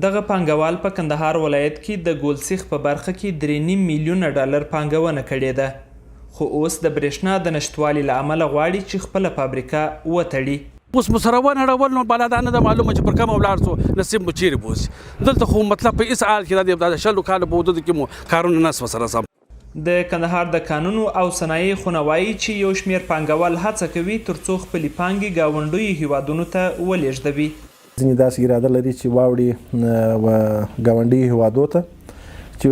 دغه پانګوال په کندهار ولایت کې د ګولسیخ په برخه کې 3.5 میلیونه ډالر پانګونه کړې ده، خو اوس د برېښنا د نشتوالي له امله غواړي چې خپله فابریکه وتړي. اوس مسره ونړول نو بلا دا نه ده معلومه چې پر کومه ولاړ شو نصیب مو چیرې بوځي. دلته خو مطلب په هېڅ حال کې د 100 کاله په حدودو کې مو کارونه نس ورسره سم. د کندهار د کانونو او صنایع خونه وایي چې یو شمېر پانګوال هڅه کوي ترڅو خپلې پانګې ګاونډیو هیوادونو ته ولېږدوي. ځینې داسې اراده لري چې واوړي ګاونډیو هیوادو ته چې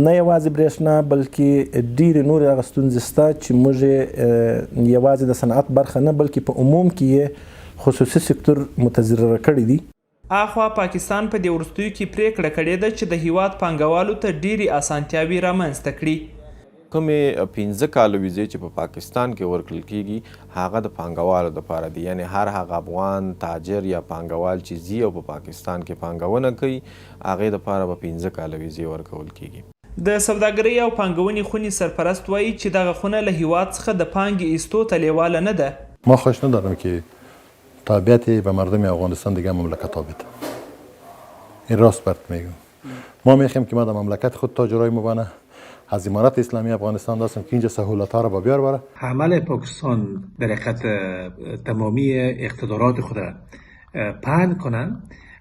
نه یوازې برېښنا بلکې ډېرې نورې هغه ستونزې شته چې موږ یې یوازې د صنعت برخه نه بلکې په عموم کې یې خصوصي سکتور متضرره کړي دي. اخوا پاکستان په دې وروستیو کې پریکړه کړې ده چې د هیواد پانګوالو ته ډېرې اسانتیاوې رامنځته کړي. کومې 15 کالو ویزې چې په پاکستان کې ورکړل کیږي هغه د پانګوالو دپاره دي، یعنی هر هغه افغان تاجر یا پانګوال چې ځي او په پاکستان کې پانګونه کوي هغې دپاره به 15 کاله ویزې ورکول کیږي. د سوداګرۍ او پانګونې خونې سرپرست وایي چې دغه خونه له هیواد څخه د پانګې ایستو ته لیواله نه ده. ما خواهش ندارم که تابعیت به مردم افغانستان دیگه مملکت ها بده. این راست برات میگم. ما میخوایم که ما در مملکت خود تاجرای مبانه از امارت اسلامی افغانستان داشتیم که اینجا سهولت ها را با بیار بره. عمل پاکستان در حقیقت تمامی اقتدارات خود را پهن کنن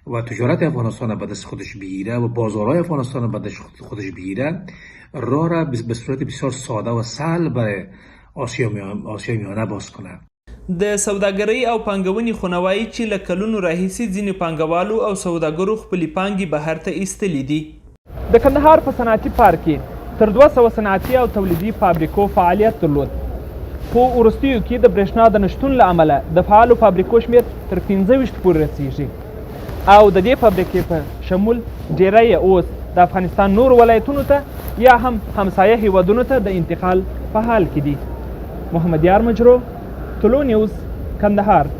و تجارت افغانستان به دست خودش بگیره و بازارهای افغانستان به دست خودش بگیره، راه را به صورت بسیار ساده و سهل برای آسیا میانه باز کنه. د سوداګرۍ او پانګونې خونه وایي چې له کلونو راهیسې ځینې پانګوالو او سوداګرو خپلې پانګې بهر ته ایستلې دي. د کندهار په صنعتي پارک کې تر 200 صنعتي او تولیدي فابریکو فعالیت درلود. په وروستیو کې د برېښنا د نشتون له امله د فعالو فابریکو شمېر تر 15 پورې رسیږي او د دې فابریکې په شمول ډېری یې اوس د افغانستان نور ولایتونو ته یا هم همسایه هیوادونو ته د انتقال په حال کې دي. محمد یار مجرو، طلوع نیوز، کندهار.